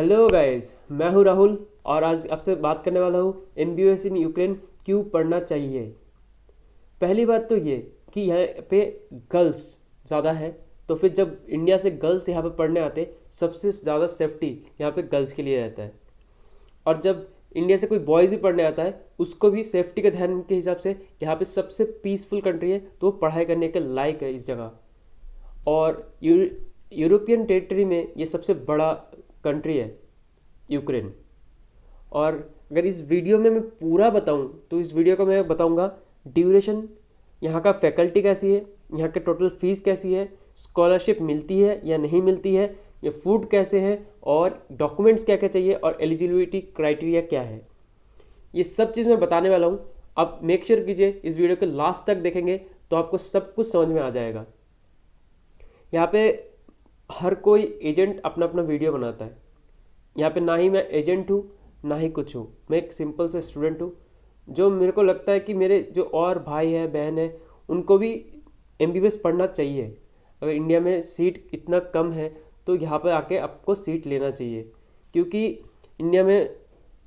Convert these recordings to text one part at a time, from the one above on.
Hello guys, मैं हूं राहुल और आज आपसे बात करने वाला हूं एमबीबीएस इन यूक्रेन क्यों पढ़ना चाहिए। पहली बात तो ये कि यहाँ पे गर्ल्स ज़्यादा है। तो फिर जब इंडिया से गर्ल्स यहाँ पे पढ़ने आते, सबसे ज़्यादा सेफ्टी यहाँ पे गर्ल्स के लिए रहता है। और जब इंडिया से कोई बॉयज़ भी पढ़ने आता है, उसको भी सेफ्टी के ध्यान के हिसाब से यहाँ पे सबसे पीसफुल कंट्री है, तो वो पढ़ाई करने के लायक है इस जगह। और यूरोपियन टेरिटरी में ये सबसे बड़ा कंट्री है यूक्रेन। और अगर इस वीडियो में मैं पूरा बताऊं तो इस वीडियो का मैं बताऊंगा ड्यूरेशन, यहाँ का फैकल्टी कैसी है, यहाँ के टोटल फीस कैसी है, स्कॉलरशिप मिलती है या नहीं मिलती है, ये फूड कैसे है और डॉक्यूमेंट्स क्या क्या चाहिए और एलिजिबिलिटी क्राइटेरिया क्या है। ये सब चीज़ मैं बताने वाला हूँ। आप मेक श्योर कीजिए इस वीडियो के लास्ट तक देखेंगे तो आपको सब कुछ समझ में आ जाएगा। यहाँ पे हर कोई एजेंट अपना अपना वीडियो बनाता है। यहाँ पे ना ही मैं एजेंट हूँ ना ही कुछ हूँ, मैं एक सिंपल से स्टूडेंट हूँ। जो मेरे को लगता है कि मेरे जो और भाई है बहन है उनको भी एमबीबीएस पढ़ना चाहिए। अगर इंडिया में सीट इतना कम है तो यहाँ पर आके आपको सीट लेना चाहिए, क्योंकि इंडिया में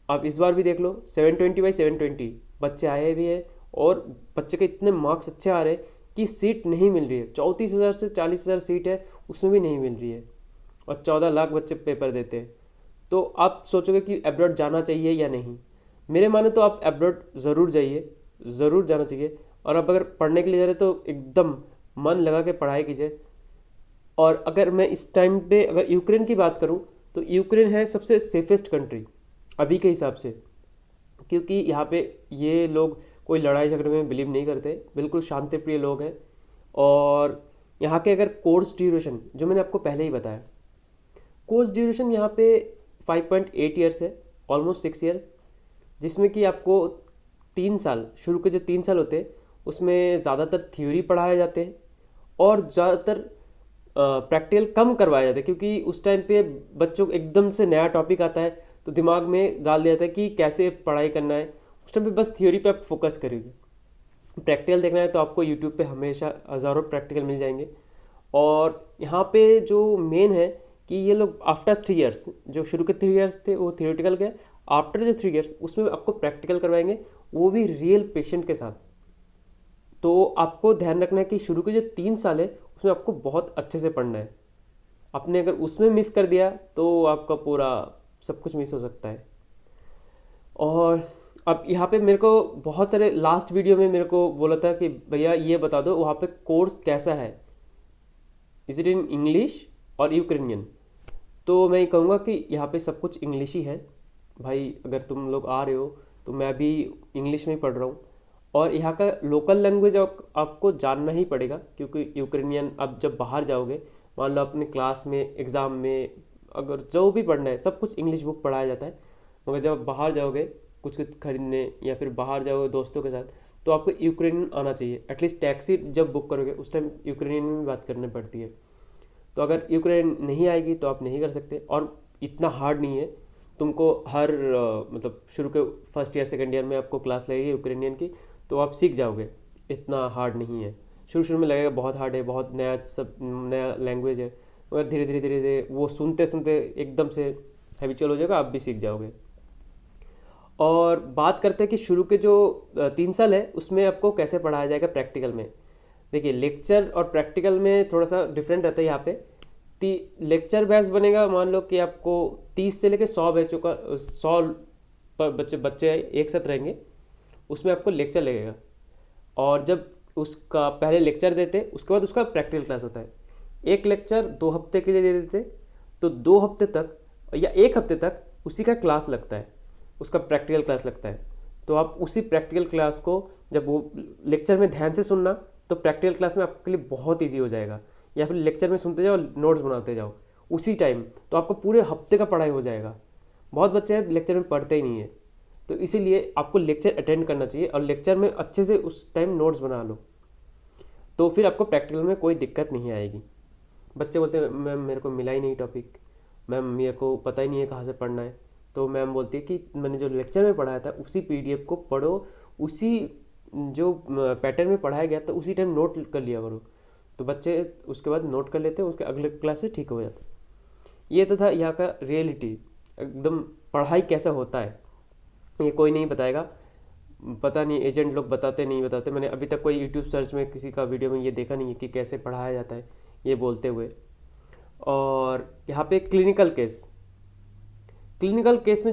आप इस बार भी देख लो 720/720 बच्चे आए भी हैं और बच्चे के इतने मार्क्स अच्छे आ रहे हैं कि सीट नहीं मिल रही है। 34,000 से 40,000 सीट है, उसमें भी नहीं मिल रही है और 14 लाख बच्चे पेपर देते हैं। तो आप सोचोगे कि अब्रॉड जाना चाहिए या नहीं। मेरे माने तो आप अब्रॉड ज़रूर जाइए, ज़रूर जाना चाहिए। और आप अगर पढ़ने के लिए जा रहे तो एकदम मन लगा के पढ़ाई कीजिए। और अगर मैं इस टाइम पे अगर यूक्रेन की बात करूं तो यूक्रेन है सबसे सेफेस्ट कंट्री अभी के हिसाब से, क्योंकि यहाँ पे ये लोग कोई लड़ाई झगड़े में बिलीव नहीं करते, बिल्कुल शांति प्रिय लोग हैं। और यहाँ के अगर कोर्स ड्यूरेशन जो मैंने आपको पहले ही बताया, कोर्स ड्यूरेशन यहाँ पे 5.8 ईयर्स है, ऑलमोस्ट 6 ईयर्स, जिसमें कि आपको 3 साल, शुरू के जो 3 साल होते हैं उसमें ज़्यादातर थ्योरी पढ़ाए जाते हैं और ज़्यादातर प्रैक्टिकल कम करवाया जाता है, क्योंकि उस टाइम पे बच्चों को एकदम से नया टॉपिक आता है तो दिमाग में डाल दिया जाता है कि कैसे पढ़ाई करना है। उस टाइम पे बस थ्योरी पे आप फोकस करिए। प्रैक्टिकल देखना है तो आपको यूट्यूब पे हमेशा हज़ारों प्रैक्टिकल मिल जाएंगे। और यहाँ पे जो मेन है कि ये लोग आफ्टर 3 ईयर्स, जो शुरू के 3 ईयर्स थे वो थियोरिटिकल के, आफ्टर जो 3 ईयर्स उसमें आपको प्रैक्टिकल करवाएंगे, वो भी रियल पेशेंट के साथ। तो आपको ध्यान रखना है कि शुरू के जो 3 साल है उसमें आपको बहुत अच्छे से पढ़ना है। आपने अगर उसमें मिस कर दिया तो आपका पूरा सब कुछ मिस हो सकता है। और अब यहाँ पे मेरे को बहुत सारे लास्ट वीडियो में मेरे को बोला था कि भैया ये बता दो वहाँ पे कोर्स कैसा है, इज इट इन इंग्लिश और यूक्रेनियन। तो मैं ये कहूँगा कि यहाँ पे सब कुछ इंग्लिश ही है भाई। अगर तुम लोग आ रहे हो तो मैं भी इंग्लिश में ही पढ़ रहा हूँ। और यहाँ का लोकल लैंग्वेज आपको जानना ही पड़ेगा, क्योंकि यूक्रेनियन आप जब बाहर जाओगे, मान लो अपने क्लास में एग्ज़ाम में अगर जो भी पढ़ना है सब कुछ इंग्लिश बुक पढ़ाया जाता है, मगर जब आप बाहर जाओगे कुछ कुछ खरीदने या फिर बाहर जाओगे दोस्तों के साथ तो आपको यूक्रेनियन आना चाहिए। एटलीस्ट टैक्सी जब बुक करोगे उस टाइम यूक्रेनियन में बात करनी पड़ती है। तो अगर यूक्रेन नहीं आएगी तो आप नहीं कर सकते। और इतना हार्ड नहीं है, तुमको हर मतलब शुरू के फर्स्ट ईयर सेकेंड ईयर में आपको क्लास लगेगी यूक्रेनियन की, तो आप सीख जाओगे। इतना हार्ड नहीं है। शुरू शुरू में लगेगा बहुत हार्ड है, बहुत नया, सब नया लैंग्वेज है, मगर धीरे धीरे धीरे धीरे वो सुनते सुनते एकदम से हैबिचुअल हो जाएगा, आप भी सीख जाओगे। और बात करते हैं कि शुरू के जो 3 साल है उसमें आपको कैसे पढ़ाया जाएगा प्रैक्टिकल में। देखिए, लेक्चर और प्रैक्टिकल में थोड़ा सा डिफरेंट रहता है। यहाँ पे लेक्चर बैच बनेगा, मान लो कि आपको 30 से लेकर 100 बैचों का 100 पर बच्चे एक साथ रहेंगे, उसमें आपको लेक्चर लगेगा। और जब उसका पहले लेक्चर देते उसके बाद उसका प्रैक्टिकल क्लास होता है। एक लेक्चर 2 हफ्ते के लिए दे देते, तो 2 हफ्ते तक या 1 हफ्ते तक उसी का क्लास लगता है, उसका प्रैक्टिकल क्लास लगता है। तो आप उसी प्रैक्टिकल क्लास को जब वो लेक्चर में ध्यान से सुनना तो प्रैक्टिकल क्लास में आपके लिए बहुत ईजी हो जाएगा। या फिर लेक्चर में सुनते जाओ, नोट्स बनाते जाओ उसी टाइम, तो आपको पूरे हफ्ते का पढ़ाई हो जाएगा। बहुत बच्चे हैं लेक्चर में पढ़ते ही नहीं है, तो इसीलिए आपको लेक्चर अटेंड करना चाहिए और लेक्चर में अच्छे से उस टाइम नोट्स बना लो, तो फिर आपको प्रैक्टिकल में कोई दिक्कत नहीं आएगी। बच्चे बोलते हैं मैम मेरे को मिला ही नहीं टॉपिक, मैम मेरे को पता ही नहीं है कहाँ से पढ़ना है। तो मैम बोलती है कि मैंने जो लेक्चर में पढ़ाया था उसी पीडीएफ को पढ़ो, उसी जो पैटर्न में पढ़ाया गया था उसी टाइम नोट कर लिया करो। तो बच्चे उसके बाद नोट कर लेते हैं, उसके अगले क्लास से ठीक हो जाता है। ये तो था यहाँ का रियलिटी। एकदम पढ़ाई कैसा होता है ये कोई नहीं बताएगा। पता नहीं एजेंट लोग बताते नहीं बताते, मैंने अभी तक कोई यूट्यूब सर्च में किसी का वीडियो में ये देखा नहीं है कि कैसे पढ़ाया जाता है ये बोलते हुए। और यहाँ पे क्लिनिकल केस में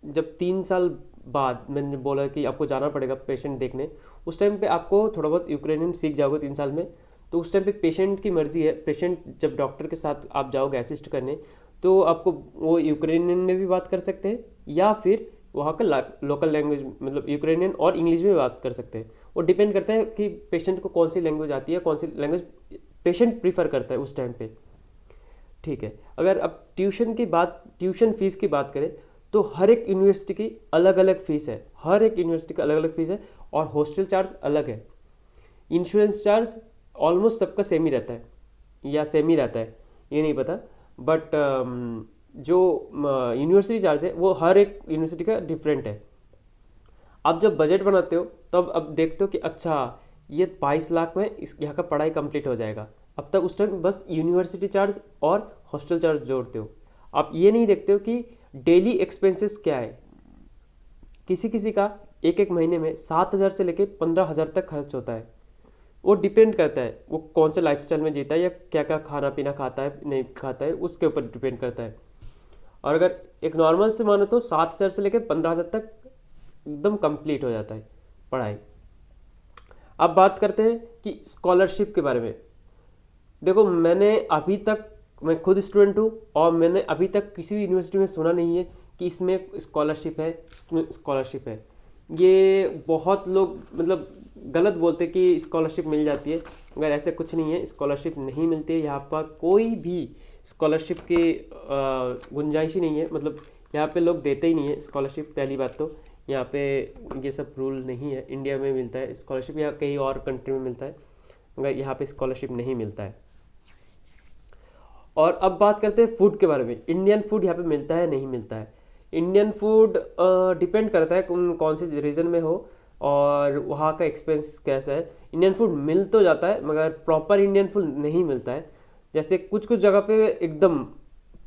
जब 3 साल बाद मैंने बोला कि आपको जाना पड़ेगा पेशेंट देखने, उस टाइम पे आपको थोड़ा बहुत यूक्रेनियन सीख जाओगे 3 साल में। तो उस टाइम पे पेशेंट की मर्जी है, पेशेंट जब डॉक्टर के साथ आप जाओगे असिस्ट करने, तो आपको वो यूक्रेनियन में भी बात कर सकते हैं या फिर वहाँ का लोकल लैंग्वेज मतलब यूक्रेनियन और इंग्लिश में बात कर सकते हैं। वो डिपेंड करता है कि पेशेंट को कौन सी लैंग्वेज आती है, कौन सी लैंग्वेज पेशेंट प्रीफर करता है उस टाइम पे। ठीक है, अगर अब ट्यूशन फीस की बात करें तो हर एक यूनिवर्सिटी की अलग अलग फीस है, हर एक यूनिवर्सिटी का अलग अलग फीस है और हॉस्टल चार्ज अलग है। इंश्योरेंस चार्ज ऑलमोस्ट सबका सेम ही रहता है या सेम ही रहता है ये नहीं पता, बट जो यूनिवर्सिटी चार्ज है वो हर एक यूनिवर्सिटी का डिफरेंट है। आप जब बजट बनाते हो तब अब देखते हो कि अच्छा ये 22 लाख में इस यहाँ का पढ़ाई कंप्लीट हो जाएगा, अब तक उस टाइम बस यूनिवर्सिटी चार्ज और हॉस्टल चार्ज जोड़ते हो। आप ये नहीं देखते हो कि डेली एक्सपेंसेस क्या है। किसी किसी का एक एक महीने में 7,000 से लेकर 15,000 तक खर्च होता है। वो डिपेंड करता है वो कौन से लाइफस्टाइल में जीता है या क्या क्या खाना पीना खाता है नहीं खाता है, उसके ऊपर डिपेंड करता है। और अगर एक नॉर्मल से मानो तो 7,000 से लेकर 15,000 तक एकदम कंप्लीट हो जाता है पढ़ाई। अब बात करते हैं कि स्कॉलरशिप के बारे में। देखो मैं खुद स्टूडेंट हूँ और मैंने अभी तक किसी भी यूनिवर्सिटी में सुना नहीं है कि इसमें स्कॉलरशिप है। ये बहुत लोग मतलब गलत बोलते हैं कि स्कॉलरशिप मिल जाती है, मगर ऐसे कुछ नहीं है, स्कॉलरशिप नहीं मिलती है। यहाँ पर कोई भी स्कॉलरशिप की गुंजाइश ही नहीं है, मतलब यहाँ पे लोग देते ही नहीं है स्कॉलरशिप। पहली बात तो यहाँ पे ये सब रूल नहीं है। इंडिया में मिलता है स्कॉलरशिप या कहीं और कंट्री में मिलता है, मगर यहाँ पे स्कॉलरशिप नहीं मिलता है। और अब बात करते हैं फूड के बारे में। इंडियन फूड यहाँ पे मिलता है नहीं मिलता है। इंडियन फूड डिपेंड करता है कौन से रीजन में हो और वहाँ का एक्सपेंस कैसा है। इंडियन फूड मिल तो जाता है मगर प्रॉपर इंडियन फूड नहीं मिलता है। जैसे कुछ कुछ जगह पे एकदम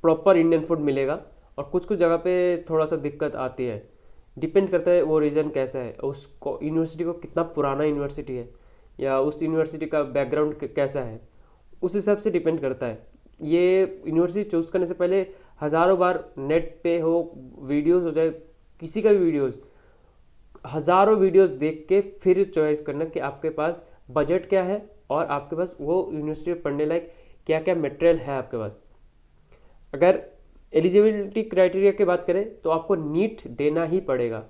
प्रॉपर इंडियन फूड मिलेगा और कुछ कुछ जगह पे थोड़ा सा दिक्कत आती है। डिपेंड करता है वो रीजन कैसा है, उस यूनिवर्सिटी को कितना पुराना यूनिवर्सिटी है या उस यूनिवर्सिटी का बैकग्राउंड कैसा है, उस हिसाब से डिपेंड करता है। ये यूनिवर्सिटी चूज़ करने से पहले हज़ारों बार नेट पे हो वीडियोस हो जाए किसी का भी वीडियोस, हज़ारों वीडियोस देख के फिर चॉइस करना कि आपके पास बजट क्या है और आपके पास वो यूनिवर्सिटी में पढ़ने लायक क्या क्या मटेरियल है आपके पास। अगर एलिजिबिलिटी क्राइटेरिया की बात करें तो आपको नीट देना ही पड़ेगा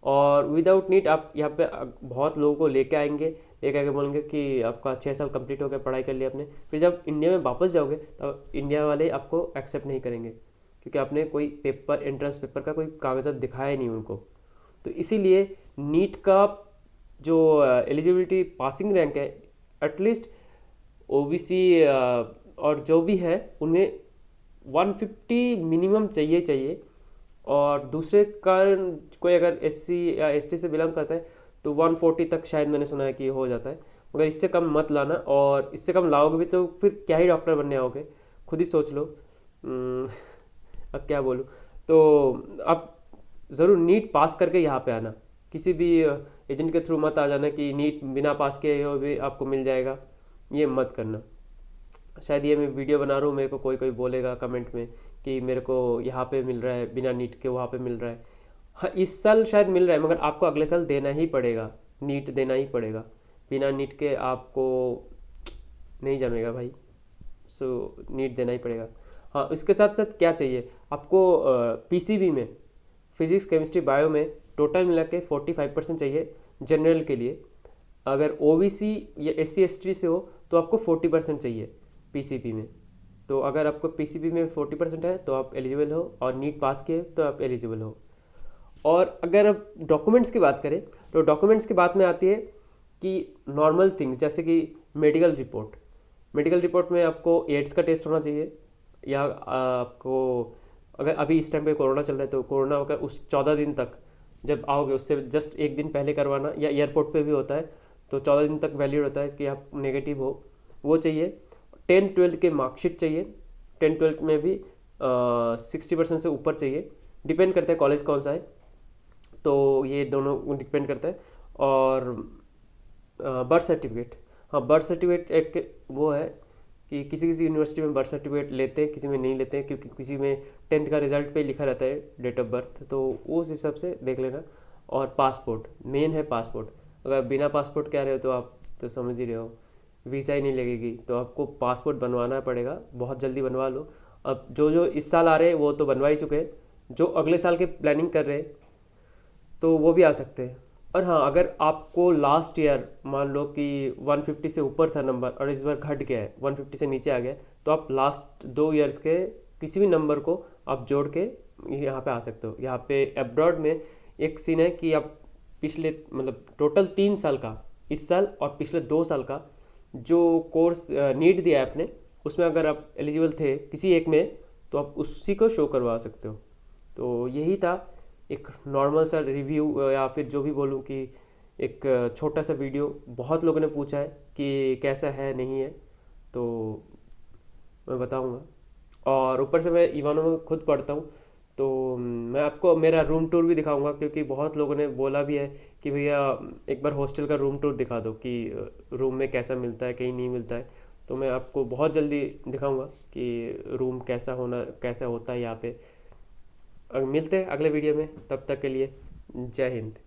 और विदाउट नीट आप यहाँ पे बहुत लोगों को लेके आके बोलेंगे कि आपका 6 साल कंप्लीट हो गया, पढ़ाई कर लिया आपने, फिर जब इंडिया में वापस जाओगे तब इंडिया वाले आपको एक्सेप्ट नहीं करेंगे क्योंकि आपने कोई पेपर एंट्रेंस पेपर का कोई कागजात दिखाया नहीं उनको। तो इसीलिए नीट का जो एलिजिबिलिटी पासिंग रैंक है एटलीस्ट ओबीसी और जो भी है उनमें 150 मिनिमम चाहिए। और दूसरे का कोई अगर एससी या एसटी से बिलोंग करता है तो 140 तक शायद मैंने सुना है कि हो जाता है, मगर इससे कम मत लाना। और इससे कम लाओगे भी तो फिर क्या ही डॉक्टर बनने आओगे, खुद ही सोच लो। अब क्या बोलूँ, तो आप ज़रूर नीट पास करके यहाँ पे आना, किसी भी एजेंट के थ्रू मत आ जाना कि नीट बिना पास किए हो भी आपको मिल जाएगा, ये मत करना। शायद ये मैं वीडियो बना रहा हूँ, मेरे को कोई कोई बोलेगा कमेंट में कि मेरे को यहाँ पे मिल रहा है बिना नीट के, वहाँ पे मिल रहा है। हाँ इस साल शायद मिल रहा है मगर आपको अगले साल देना ही पड़ेगा, नीट देना ही पड़ेगा, बिना नीट के आपको नहीं जमेगा भाई। सो नीट देना ही पड़ेगा। हाँ इसके साथ साथ क्या चाहिए आपको, पीसीबी में फिजिक्स केमिस्ट्री बायो में टोटल मिला के 45% चाहिए जनरल के लिए। अगर ओबीसी या एससी एसटी से हो तो आपको 40% चाहिए पीसीबी में। तो अगर आपको पीसीबी में 40% है तो आप एलिजिबल हो और नीट पास किए तो आप एलिजिबल हो। और अगर अब डॉक्यूमेंट्स की बात करें तो डॉक्यूमेंट्स की बात में आती है कि नॉर्मल थिंग्स जैसे कि मेडिकल रिपोर्ट में आपको एड्स का टेस्ट होना चाहिए, या आपको अगर अभी इस टाइम पे कोरोना चल रहा है तो कोरोना अगर उस 14 दिन तक जब आओगे उससे जस्ट एक दिन पहले करवाना, या एयरपोर्ट पे भी होता है तो 14 दिन तक वैलिड होता है कि आप नेगेटिव हो, वो चाहिए। 10-12 के मार्कशीट चाहिए, 10-12 में भी 60% से ऊपर चाहिए, डिपेंड करता है कॉलेज कौन सा है, तो ये दोनों डिपेंड करता है। और बर्थ सर्टिफिकेट, हाँ बर्थ सर्टिफिकेट एक वो है कि किसी किसी यूनिवर्सिटी में बर्थ सर्टिफिकेट लेते हैं, किसी में नहीं लेते हैं, क्योंकि किसी में 10th का रिजल्ट पे लिखा रहता है डेट ऑफ बर्थ, तो उस हिसाब से देख लेना। और पासपोर्ट मेन है, पासपोर्ट। अगर बिना पासपोर्ट के आ रहे हो तो आप तो समझ ही रहे हो, वीज़ा ही नहीं लगेगी, तो आपको पासपोर्ट बनवाना पड़ेगा, बहुत जल्दी बनवा लो। अब जो जो इस साल आ रहे हैं वो तो बनवा ही चुके हैं, जो अगले साल के प्लानिंग कर रहे हैं तो वो भी आ सकते हैं। और हाँ, अगर आपको लास्ट ईयर मान लो कि 150 से ऊपर था नंबर और इस बार घट गया है 150 से नीचे आ गया है, तो आप लास्ट 2 ईयर्स के किसी भी नंबर को आप जोड़ के यहाँ पे आ सकते हो। यहाँ पे अब्रॉड में एक सीन है कि आप पिछले मतलब टोटल 3 साल का, इस साल और पिछले 2 साल का जो कोर्स नीट दिया है आपने, उसमें अगर आप एलिजिबल थे किसी एक में, तो आप उसी को शो करवा सकते हो। तो यही था एक नॉर्मल सा रिव्यू, या फिर जो भी बोलूँ कि एक छोटा सा वीडियो। बहुत लोगों ने पूछा है कि कैसा है नहीं है, तो मैं बताऊंगा। और ऊपर से मैं इवानो में खुद पढ़ता हूँ, तो मैं आपको मेरा रूम टूर भी दिखाऊंगा, क्योंकि बहुत लोगों ने बोला भी है कि भैया एक बार हॉस्टल का रूम टूर दिखा दो कि रूम में कैसा मिलता है, कहीं नहीं मिलता है। तो मैं आपको बहुत जल्दी दिखाऊंगा कि रूम कैसा होता है यहाँ पे। मिलते हैं अगले वीडियो में, तब तक के लिए जय हिंद।